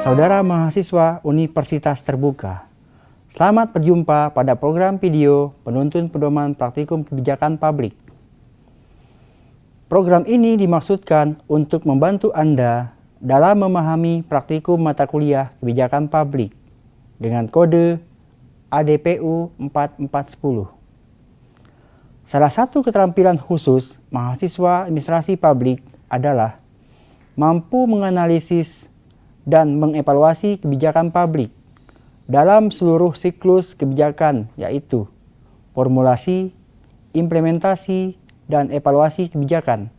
Saudara mahasiswa Universitas Terbuka, selamat berjumpa pada program video penuntun pedoman praktikum kebijakan publik. Program ini dimaksudkan untuk membantu Anda dalam memahami praktikum mata kuliah kebijakan publik dengan kode ADPU 4410. Salah satu keterampilan khusus mahasiswa administrasi publik adalah mampu menganalisis dan mengevaluasi kebijakan publik dalam seluruh siklus kebijakan, yaitu formulasi, implementasi, dan evaluasi kebijakan.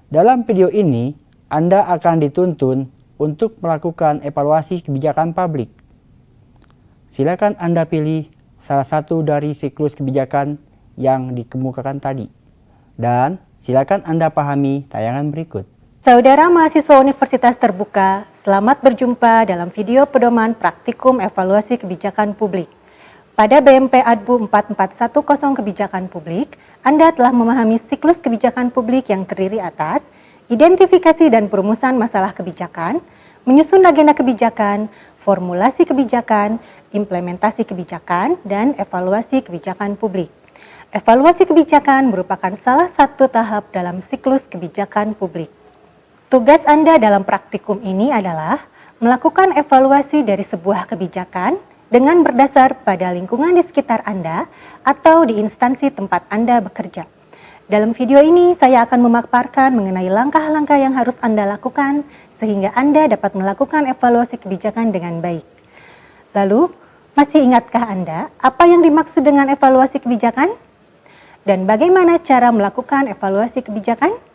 Dalam video ini, Anda akan dituntun untuk melakukan evaluasi kebijakan publik. Silakan Anda pilih salah satu dari siklus kebijakan yang dikemukakan tadi. Dan silakan Anda pahami tayangan berikut. Saudara mahasiswa Universitas Terbuka, selamat berjumpa dalam video pedoman praktikum evaluasi kebijakan publik. Pada BMP ADBU 4410 kebijakan publik, Anda telah memahami siklus kebijakan publik yang terdiri atas identifikasi dan perumusan masalah kebijakan, menyusun agenda kebijakan, formulasi kebijakan, implementasi kebijakan, dan evaluasi kebijakan publik. Evaluasi kebijakan merupakan salah satu tahap dalam siklus kebijakan publik. Tugas Anda dalam praktikum ini adalah melakukan evaluasi dari sebuah kebijakan dengan berdasar pada lingkungan di sekitar Anda atau di instansi tempat Anda bekerja. Dalam video ini, saya akan memaparkan mengenai langkah-langkah yang harus Anda lakukan sehingga Anda dapat melakukan evaluasi kebijakan dengan baik. Lalu, masih ingatkah Anda apa yang dimaksud dengan evaluasi kebijakan? Dan bagaimana cara melakukan evaluasi kebijakan?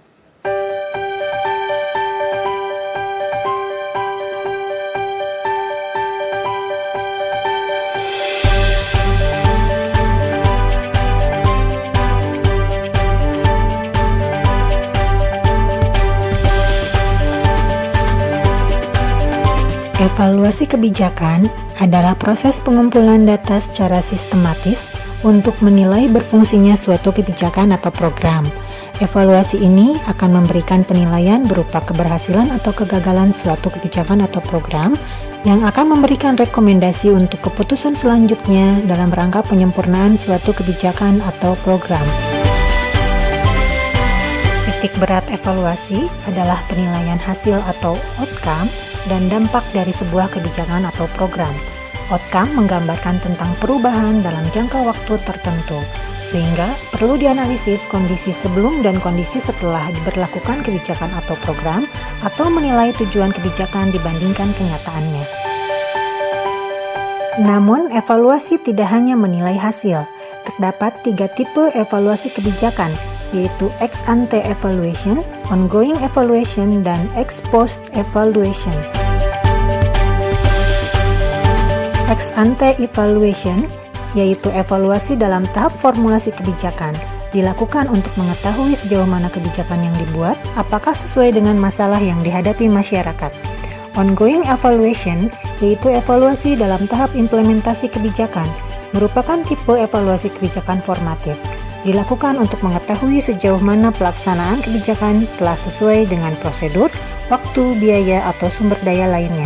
Evaluasi kebijakan adalah proses pengumpulan data secara sistematis untuk menilai berfungsinya suatu kebijakan atau program. Evaluasi ini akan memberikan penilaian berupa keberhasilan atau kegagalan suatu kebijakan atau program yang akan memberikan rekomendasi untuk keputusan selanjutnya dalam rangka penyempurnaan suatu kebijakan atau program. Titik berat evaluasi adalah penilaian hasil atau outcome dan dampak dari sebuah kebijakan atau program. Outcome menggambarkan tentang perubahan dalam jangka waktu tertentu, sehingga perlu dianalisis kondisi sebelum dan kondisi setelah diberlakukan kebijakan atau program, atau menilai tujuan kebijakan dibandingkan kenyataannya. Namun, evaluasi tidak hanya menilai hasil. Terdapat 3 tipe evaluasi kebijakan, yaitu ex ante evaluation, ongoing evaluation, dan ex post evaluation. Ex ante evaluation yaitu evaluasi dalam tahap formulasi kebijakan, dilakukan untuk mengetahui sejauh mana kebijakan yang dibuat, apakah sesuai dengan masalah yang dihadapi masyarakat. Ongoing evaluation yaitu evaluasi dalam tahap implementasi kebijakan, merupakan tipe evaluasi kebijakan formatif, dilakukan untuk mengetahui sejauh mana pelaksanaan kebijakan telah sesuai dengan prosedur, waktu, biaya, atau sumber daya lainnya.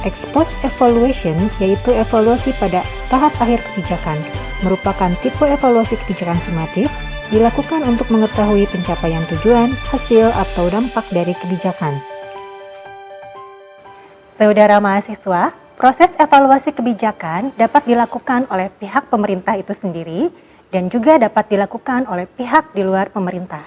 Ex post evaluation yaitu evaluasi pada tahap akhir kebijakan, merupakan tipe evaluasi kebijakan sumatif, dilakukan untuk mengetahui pencapaian tujuan, hasil, atau dampak dari kebijakan. Saudara mahasiswa, proses evaluasi kebijakan dapat dilakukan oleh pihak pemerintah itu sendiri dan juga dapat dilakukan oleh pihak di luar pemerintah.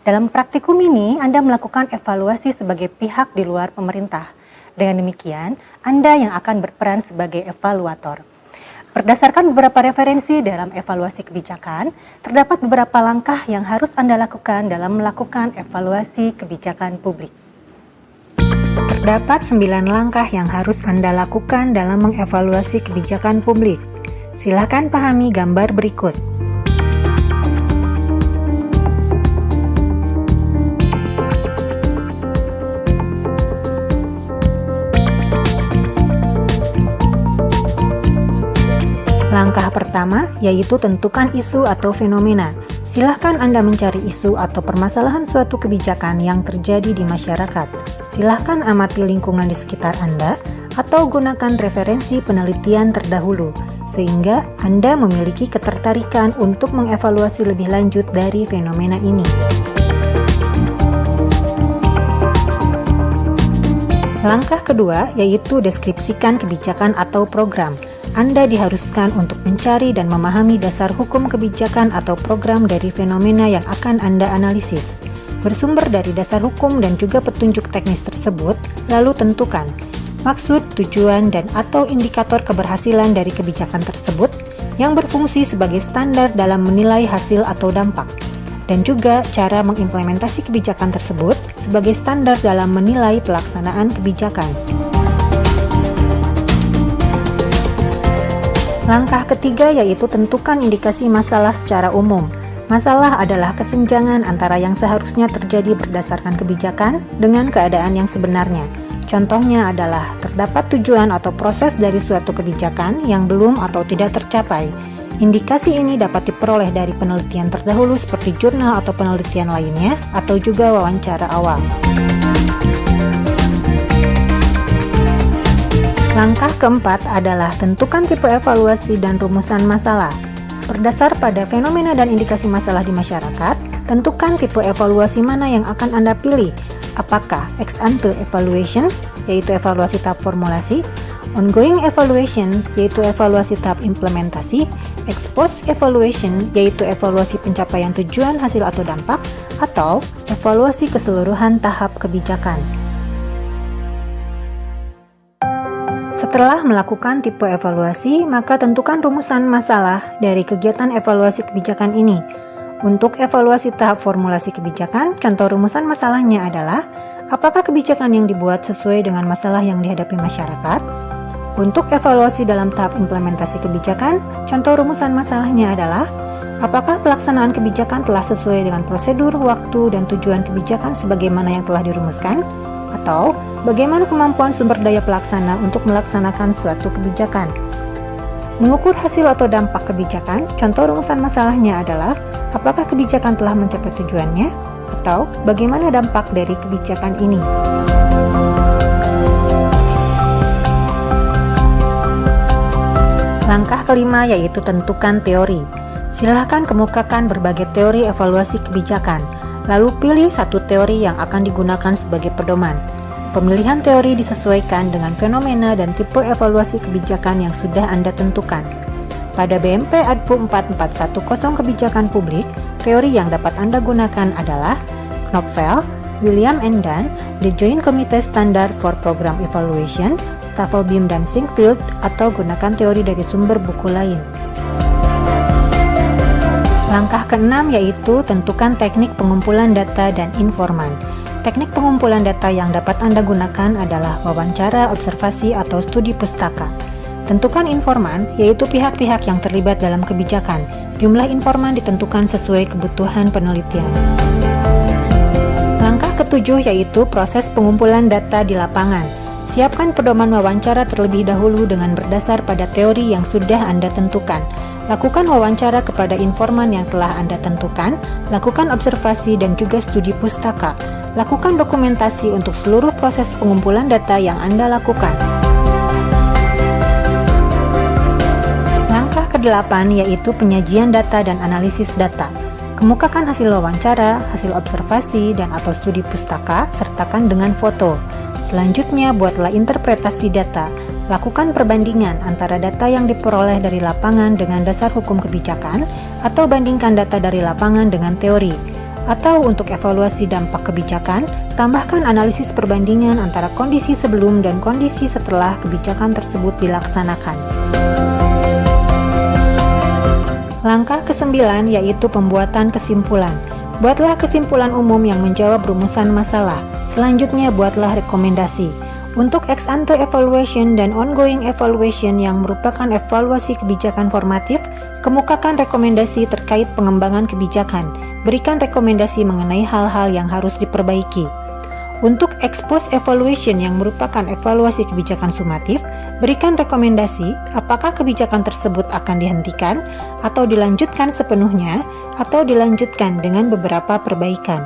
Dalam praktikum ini, Anda melakukan evaluasi sebagai pihak di luar pemerintah. Dengan demikian, Anda yang akan berperan sebagai evaluator. Berdasarkan beberapa referensi dalam evaluasi kebijakan, terdapat beberapa langkah yang harus Anda lakukan dalam melakukan evaluasi kebijakan publik. Terdapat 9 langkah yang harus Anda lakukan dalam mengevaluasi kebijakan publik. Silakan pahami gambar berikut. Langkah pertama yaitu tentukan isu atau fenomena. Silahkan Anda mencari isu atau permasalahan suatu kebijakan yang terjadi di masyarakat. Silahkan amati lingkungan di sekitar Anda atau gunakan referensi penelitian terdahulu, sehingga Anda memiliki ketertarikan untuk mengevaluasi lebih lanjut dari fenomena ini. Langkah kedua yaitu deskripsikan kebijakan atau program. Anda diharuskan untuk mencari dan memahami dasar hukum kebijakan atau program dari fenomena yang akan Anda analisis. Bersumber dari dasar hukum dan juga petunjuk teknis tersebut, lalu tentukan maksud, tujuan, dan atau indikator keberhasilan dari kebijakan tersebut yang berfungsi sebagai standar dalam menilai hasil atau dampak, dan juga cara mengimplementasi kebijakan tersebut sebagai standar dalam menilai pelaksanaan kebijakan. Langkah ketiga yaitu tentukan indikasi masalah secara umum. Masalah adalah kesenjangan antara yang seharusnya terjadi berdasarkan kebijakan dengan keadaan yang sebenarnya. Contohnya adalah terdapat tujuan atau proses dari suatu kebijakan yang belum atau tidak tercapai. Indikasi ini dapat diperoleh dari penelitian terdahulu seperti jurnal atau penelitian lainnya, atau juga wawancara awal. Langkah keempat adalah tentukan tipe evaluasi dan rumusan masalah. Berdasar pada fenomena dan indikasi masalah di masyarakat, tentukan tipe evaluasi mana yang akan Anda pilih. Apakah ex ante evaluation, yaitu evaluasi tahap formulasi, ongoing evaluation, yaitu evaluasi tahap implementasi, ex post evaluation, yaitu evaluasi pencapaian tujuan, hasil atau dampak, atau evaluasi keseluruhan tahap kebijakan. Setelah melakukan tipe evaluasi, maka tentukan rumusan masalah dari kegiatan evaluasi kebijakan ini. Untuk evaluasi tahap formulasi kebijakan, contoh rumusan masalahnya adalah apakah kebijakan yang dibuat sesuai dengan masalah yang dihadapi masyarakat? Untuk evaluasi dalam tahap implementasi kebijakan, contoh rumusan masalahnya adalah apakah pelaksanaan kebijakan telah sesuai dengan prosedur, waktu, dan tujuan kebijakan sebagaimana yang telah dirumuskan? Atau bagaimana kemampuan sumber daya pelaksana untuk melaksanakan suatu kebijakan? Mengukur hasil atau dampak kebijakan, contoh rumusan masalahnya adalah apakah kebijakan telah mencapai tujuannya? Atau bagaimana dampak dari kebijakan ini? Langkah kelima yaitu tentukan teori. Silahkan kemukakan berbagai teori evaluasi kebijakan, lalu pilih satu teori yang akan digunakan sebagai pedoman. Pemilihan teori disesuaikan dengan fenomena dan tipe evaluasi kebijakan yang sudah Anda tentukan. Pada BMP Adbu 4410 Kebijakan Publik, teori yang dapat Anda gunakan adalah Knopfel, William and Dunn, The Joint Committee Standard for Program Evaluation, Staffelbeam dan Sinkfield, atau gunakan teori dari sumber buku lain. Langkah keenam yaitu tentukan teknik pengumpulan data dan informan. Teknik pengumpulan data yang dapat Anda gunakan adalah wawancara, observasi, atau studi pustaka. Tentukan informan, yaitu pihak-pihak yang terlibat dalam kebijakan. Jumlah informan ditentukan sesuai kebutuhan penelitian. Langkah ketujuh yaitu proses pengumpulan data di lapangan. Siapkan pedoman wawancara terlebih dahulu dengan berdasar pada teori yang sudah Anda tentukan. Lakukan wawancara kepada informan yang telah Anda tentukan, lakukan observasi dan juga studi pustaka. Lakukan dokumentasi untuk seluruh proses pengumpulan data yang Anda lakukan. Langkah ke-8 yaitu penyajian data dan analisis data. Kemukakan hasil wawancara, hasil observasi, dan atau studi pustaka, sertakan dengan foto. Selanjutnya, buatlah interpretasi data. Lakukan perbandingan antara data yang diperoleh dari lapangan dengan dasar hukum kebijakan, atau bandingkan data dari lapangan dengan teori. Atau untuk evaluasi dampak kebijakan, tambahkan analisis perbandingan antara kondisi sebelum dan kondisi setelah kebijakan tersebut dilaksanakan. Langkah ke-9 yaitu pembuatan kesimpulan. Buatlah kesimpulan umum yang menjawab rumusan masalah. Selanjutnya buatlah rekomendasi. Untuk ex ante evaluation dan ongoing evaluation yang merupakan evaluasi kebijakan formatif, kemukakan rekomendasi terkait pengembangan kebijakan. Berikan rekomendasi mengenai hal-hal yang harus diperbaiki. Untuk ex post evaluation yang merupakan evaluasi kebijakan sumatif, berikan rekomendasi apakah kebijakan tersebut akan dihentikan atau dilanjutkan sepenuhnya atau dilanjutkan dengan beberapa perbaikan.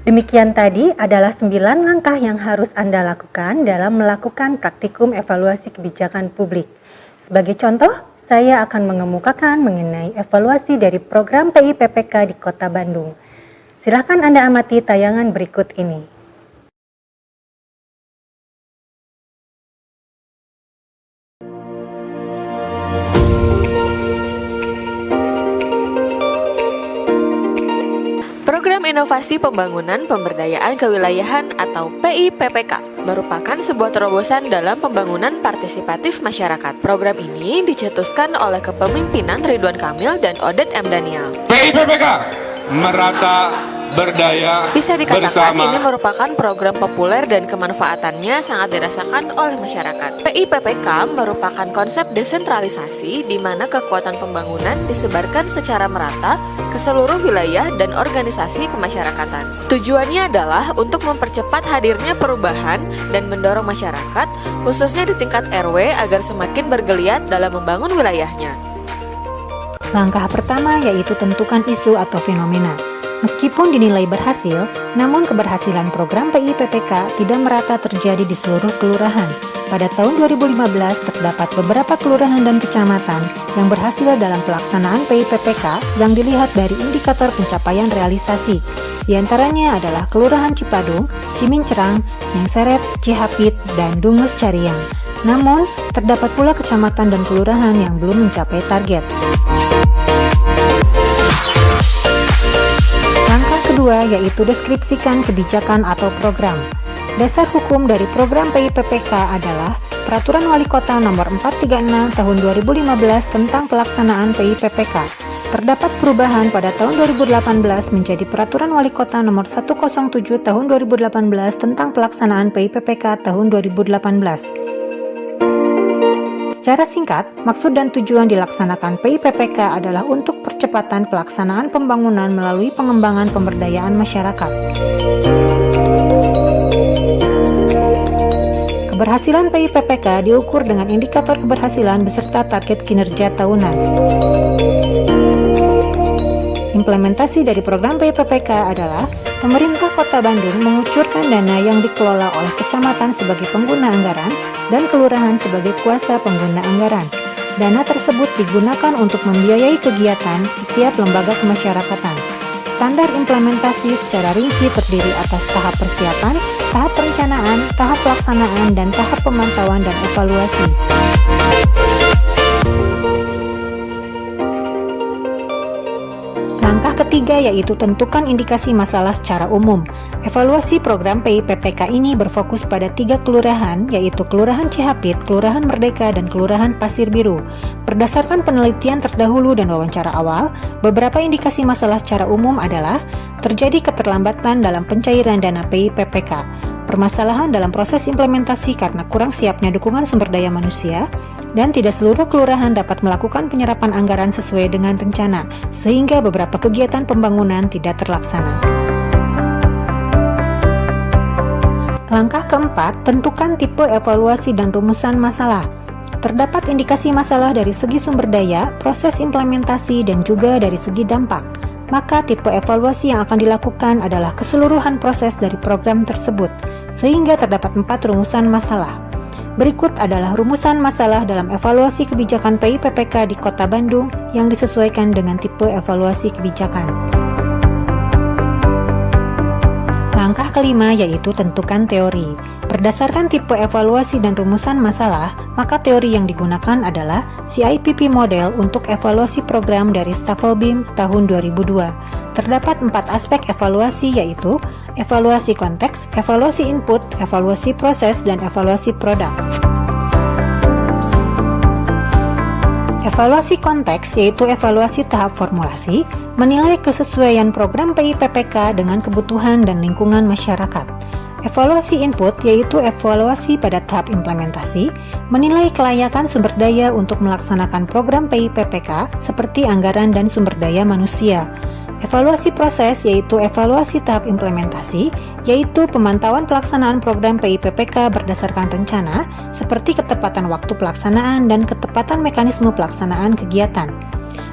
Demikian tadi adalah 9 langkah yang harus Anda lakukan dalam melakukan praktikum evaluasi kebijakan publik. Sebagai contoh, saya akan mengemukakan mengenai evaluasi dari program PIPPK di Kota Bandung. Silakan Anda amati tayangan berikut ini. Program Inovasi Pembangunan Pemberdayaan Kewilayahan atau PIPPK merupakan sebuah terobosan dalam pembangunan partisipatif masyarakat. Program ini dicetuskan oleh kepemimpinan Ridwan Kamil dan Odet M. Daniel. PIPPK merata berdaya Bisa dikatakan bersama. ini merupakan program populer dan kemanfaatannya sangat dirasakan oleh masyarakat. PIPPK merupakan konsep desentralisasi di mana kekuatan pembangunan disebarkan secara merata ke seluruh wilayah dan organisasi kemasyarakatan. Tujuannya adalah untuk mempercepat hadirnya perubahan dan mendorong masyarakat, khususnya di tingkat RW agar semakin bergeliat dalam membangun wilayahnya. Langkah pertama yaitu tentukan isu atau fenomena. Meskipun dinilai berhasil, namun keberhasilan program PIPPK tidak merata terjadi di seluruh kelurahan. Pada tahun 2015 terdapat beberapa kelurahan dan kecamatan yang berhasil dalam pelaksanaan PIPPK yang dilihat dari indikator pencapaian realisasi. Di antaranya adalah Kelurahan Cipadung, Cimincerang, Nyengseret, Cihapit, dan Dungus Cariang. Namun, terdapat pula kecamatan dan kelurahan yang belum mencapai target. Langkah kedua yaitu deskripsikan kebijakan atau program. Dasar hukum dari program PIPPK adalah Peraturan Wali Kota Nomor 436 Tahun 2015 tentang pelaksanaan PIPPK. Terdapat perubahan pada tahun 2018 menjadi Peraturan Wali Kota Nomor 107 Tahun 2018 tentang pelaksanaan PIPPK tahun 2018. Secara singkat, maksud dan tujuan dilaksanakan PIPPK adalah untuk percepatan pelaksanaan pembangunan melalui pengembangan pemberdayaan masyarakat. Keberhasilan PIPPK diukur dengan indikator keberhasilan beserta target kinerja tahunan. Implementasi dari program PIPPK adalah pemerintah Kota Bandung mengucurkan dana yang dikelola oleh kecamatan sebagai pengguna anggaran dan kelurahan sebagai kuasa pengguna anggaran. Dana tersebut digunakan untuk membiayai kegiatan setiap lembaga kemasyarakatan. Standar implementasi secara rinci terdiri atas tahap persiapan, tahap perencanaan, tahap pelaksanaan, dan tahap pemantauan dan evaluasi. Langkah ketiga yaitu tentukan indikasi masalah secara umum. Evaluasi program PIPPK ini berfokus pada 3 kelurahan, yaitu Kelurahan Cihapit, Kelurahan Merdeka, dan Kelurahan Pasir Biru. Berdasarkan penelitian terdahulu dan wawancara awal, beberapa indikasi masalah secara umum adalah terjadi keterlambatan dalam pencairan dana PIPPK, permasalahan dalam proses implementasi karena kurang siapnya dukungan sumber daya manusia, dan tidak seluruh kelurahan dapat melakukan penyerapan anggaran sesuai dengan rencana, sehingga beberapa kegiatan pembangunan tidak terlaksana. Langkah keempat, tentukan tipe evaluasi dan rumusan masalah. Terdapat indikasi masalah dari segi sumber daya, proses implementasi, dan juga dari segi dampak. Maka tipe evaluasi yang akan dilakukan adalah keseluruhan proses dari program tersebut, sehingga terdapat 4 rumusan masalah. Berikut adalah rumusan masalah dalam evaluasi kebijakan PIPPK di Kota Bandung yang disesuaikan dengan tipe evaluasi kebijakan. Langkah kelima yaitu tentukan teori. Berdasarkan tipe evaluasi dan rumusan masalah, maka teori yang digunakan adalah CIPP model untuk evaluasi program dari Stafelbeam tahun 2002. Terdapat 4 aspek evaluasi yaitu evaluasi konteks, evaluasi input, evaluasi proses, dan evaluasi produk. Evaluasi konteks yaitu evaluasi tahap formulasi, menilai kesesuaian program PIPPK dengan kebutuhan dan lingkungan masyarakat. Evaluasi input yaitu evaluasi pada tahap implementasi, menilai kelayakan sumber daya untuk melaksanakan program PIPPK seperti anggaran dan sumber daya manusia. Evaluasi proses yaitu evaluasi tahap implementasi, yaitu pemantauan pelaksanaan program PIPPK berdasarkan rencana, seperti ketepatan waktu pelaksanaan dan ketepatan mekanisme pelaksanaan kegiatan.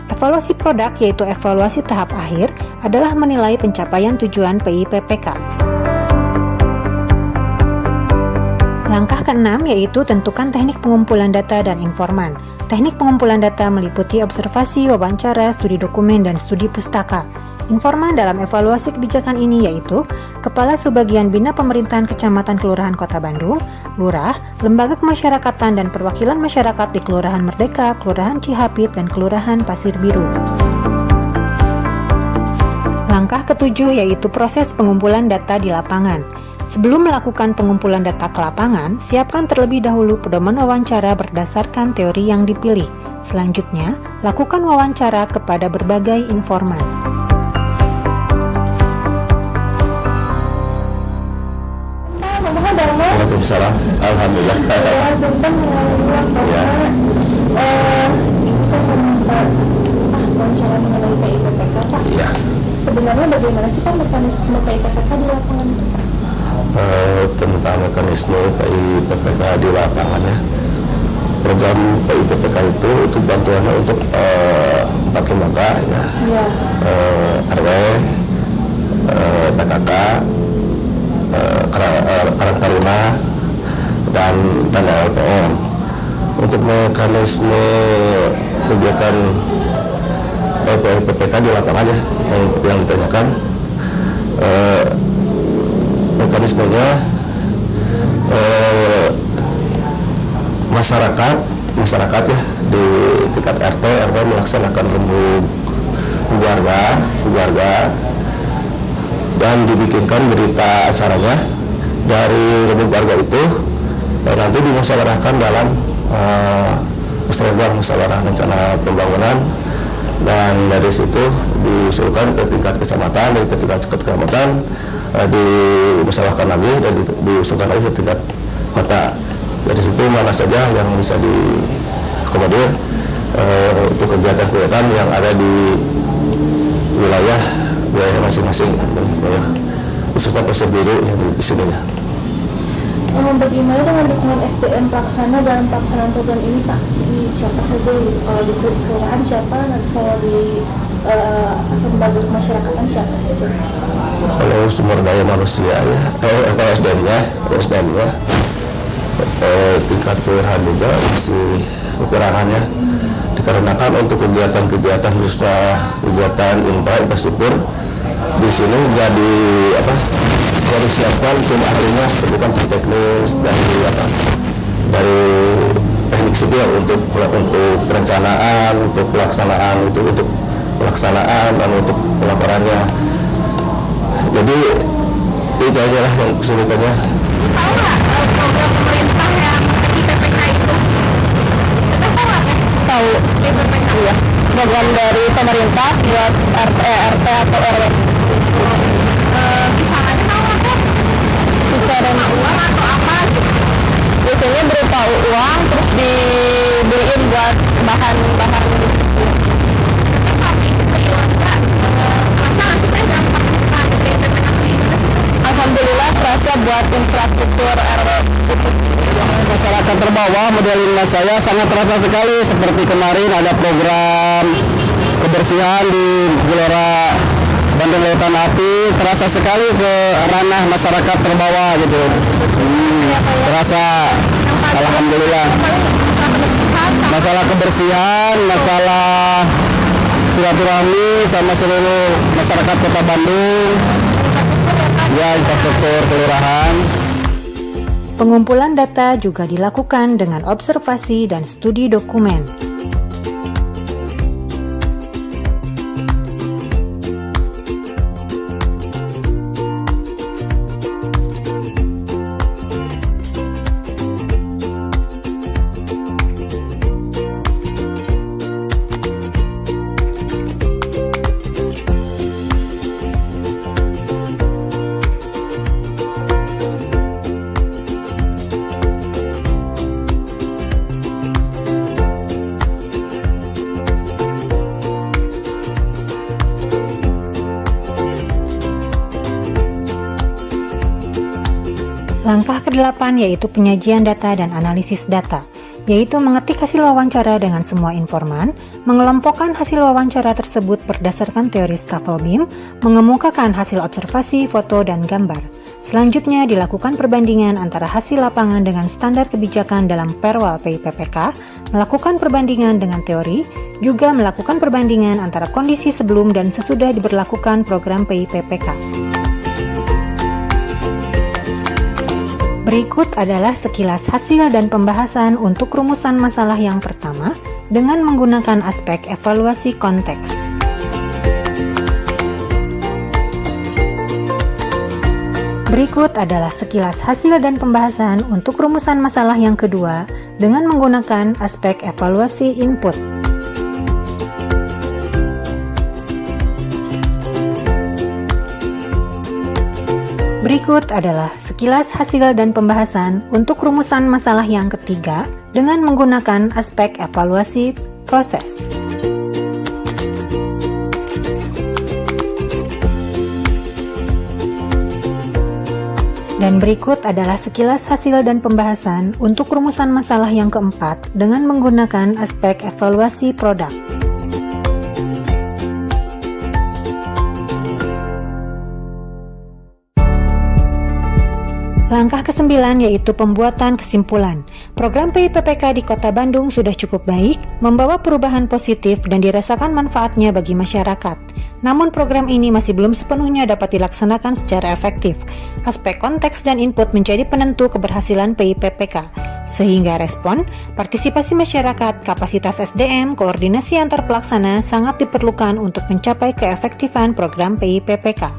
Evaluasi produk yaitu evaluasi tahap akhir adalah menilai pencapaian tujuan PIPPK. Langkah keenam yaitu tentukan teknik pengumpulan data dan informan. Teknik pengumpulan data meliputi observasi, wawancara, studi dokumen, dan studi pustaka. Informan dalam evaluasi kebijakan ini yaitu Kepala Subbagian Bina Pemerintahan Kecamatan Kelurahan Kota Bandung, Lurah, Lembaga Kemasyarakatan dan Perwakilan Masyarakat di Kelurahan Merdeka, Kelurahan Cihapit, dan Kelurahan Pasir Biru. Langkah ketujuh yaitu proses pengumpulan data di lapangan. Sebelum melakukan pengumpulan data ke lapangan, siapkan terlebih dahulu pedoman wawancara berdasarkan teori yang dipilih. Selanjutnya, lakukan wawancara kepada berbagai informan. Waalaikumsalam. Alhamdulillah. Wawancara mengenai PIPPK, Pak. Ya. Sebenarnya bagaimana sih Pak mekanisme PIPPK di lapangan itu? Tentang mekanisme PIPPK di lapangan ya. Program PIPPK itu bantuannya untuk 4 lembaga ya. Iya. RW, PKK, Karang Taruna, dan LPM. Untuk mekanisme kegiatan PIPPK di lapangan ya, yang ditanyakan, mekanismenya masyarakat ya di tingkat RT RW melaksanakan rembuk keluarga dan dibikinkan berita acaranya. Dari rembuk keluarga itu nanti dimusyawarahkan dalam musyawarah rencana pembangunan, dan dari situ diusulkan ke tingkat kecamatan, dan ke tingkat kecamatan dimusyawarahkan lagi dan diusulkan lagi ke tingkat kota. Dari situ mana saja yang bisa diakomodir untuk kegiatan-kegiatan yang ada di wilayah masing-masing, ya, khususnya Pasir Biru yang di sini ya. Bagaimana dengan dukungan SDM pelaksana dalam pelaksanaan program ini, Pak? Di siapa saja? Kalau di kelurahan siapa? Dan kalau di lembaga kemasyarakatan siapa saja? Kalau sumber daya manusia ya, kalau SDM-nya, tingkat kelurahan juga masih kekurangan ya. Dikarenakan untuk kegiatan-kegiatan khususnya kegiatan infrastruktur di sini jadi disiapkan tim ahlinya seperti kan teknis dari teknik sipil untuk perencanaan, untuk pelaksanaan dan untuk pelaporannya. Jadi itu aja lah yang kesulitannya. Tahu nggak program pemerintah yang PIPPK itu? Tahu PIPPK? Iya. Program dari pemerintah buat RT atau RW. Kisarannya tahu nggak? Kisaran uang atau apa? Biasanya berupa uang, terus dibeliin buat bahan-bahan. Alhamdulillah terasa buat infrastruktur RW. Masyarakat terbawah modelin saya sangat terasa sekali. Seperti kemarin ada program kebersihan di Gelora Bandung Lautan Api, terasa sekali ke ranah masyarakat terbawah gitu. Terasa, alhamdulillah. Masalah kebersihan, masalah silaturahmi sama seluruh masyarakat Kota Bandung. Ya, infrastruktur kelurahan. Pengumpulan data juga dilakukan dengan observasi dan studi dokumen. 8 yaitu penyajian data dan analisis data, yaitu mengetik hasil wawancara dengan semua informan, mengelompokkan hasil wawancara tersebut berdasarkan teori Stafelbeam, mengemukakan hasil observasi, foto, dan gambar. Selanjutnya dilakukan perbandingan antara hasil lapangan dengan standar kebijakan dalam perwal PIPPK, melakukan perbandingan dengan teori, juga melakukan perbandingan antara kondisi sebelum dan sesudah diberlakukan program PIPPK. Berikut adalah sekilas hasil dan pembahasan untuk rumusan masalah yang pertama dengan menggunakan aspek evaluasi konteks. Berikut adalah sekilas hasil dan pembahasan untuk rumusan masalah yang kedua dengan menggunakan aspek evaluasi input. Berikut adalah sekilas hasil dan pembahasan untuk rumusan masalah yang ketiga dengan menggunakan aspek evaluasi proses. Dan berikut adalah sekilas hasil dan pembahasan untuk rumusan masalah yang keempat dengan menggunakan aspek evaluasi produk. Langkah ke-9 yaitu pembuatan kesimpulan. Program PIPPK di Kota Bandung sudah cukup baik, membawa perubahan positif dan dirasakan manfaatnya bagi masyarakat. Namun program ini masih belum sepenuhnya dapat dilaksanakan secara efektif. Aspek konteks dan input menjadi penentu keberhasilan PIPPK. Sehingga respon, partisipasi masyarakat, kapasitas SDM, koordinasi antar pelaksana sangat diperlukan untuk mencapai keefektifan program PIPPK.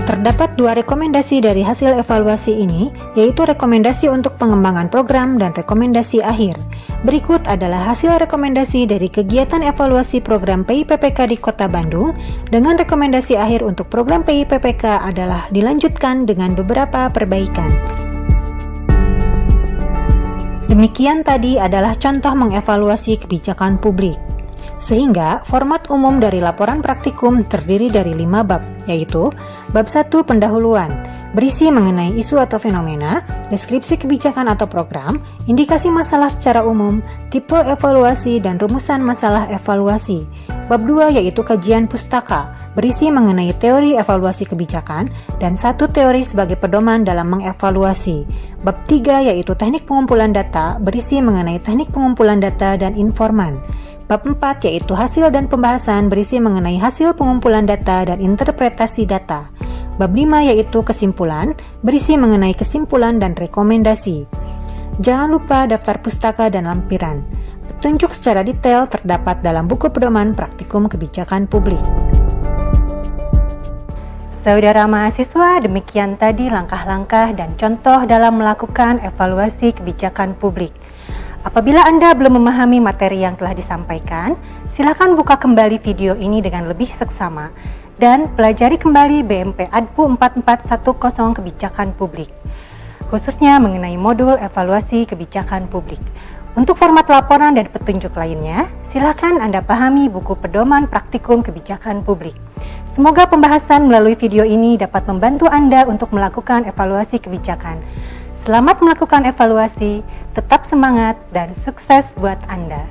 Terdapat 2 rekomendasi dari hasil evaluasi ini, yaitu rekomendasi untuk pengembangan program dan rekomendasi akhir. Berikut adalah hasil rekomendasi dari kegiatan evaluasi program PIPPK di Kota Bandung, dengan rekomendasi akhir untuk program PIPPK adalah dilanjutkan dengan beberapa perbaikan. Demikian tadi adalah contoh mengevaluasi kebijakan publik. Sehingga format umum dari laporan praktikum terdiri dari 5 bab, yaitu bab 1 pendahuluan, berisi mengenai isu atau fenomena, deskripsi kebijakan atau program, indikasi masalah secara umum, tipe evaluasi dan rumusan masalah evaluasi. Bab 2 yaitu kajian pustaka, berisi mengenai teori evaluasi kebijakan dan 1 teori sebagai pedoman dalam mengevaluasi. Bab 3 yaitu teknik pengumpulan data, berisi mengenai teknik pengumpulan data dan informan. Bab 4 yaitu hasil dan pembahasan, berisi mengenai hasil pengumpulan data dan interpretasi data. Bab 5 yaitu kesimpulan, berisi mengenai kesimpulan dan rekomendasi. Jangan lupa daftar pustaka dan lampiran. Petunjuk secara detail terdapat dalam buku pedoman praktikum kebijakan publik. Saudara mahasiswa, demikian tadi langkah-langkah dan contoh dalam melakukan evaluasi kebijakan publik. Apabila Anda belum memahami materi yang telah disampaikan, silakan buka kembali video ini dengan lebih seksama dan pelajari kembali BMP Adbu 4410 Kebijakan Publik, khususnya mengenai modul evaluasi kebijakan publik. Untuk format laporan dan petunjuk lainnya, silakan Anda pahami buku pedoman praktikum kebijakan publik. Semoga pembahasan melalui video ini dapat membantu Anda untuk melakukan evaluasi kebijakan. Selamat melakukan evaluasi, tetap semangat dan sukses buat Anda.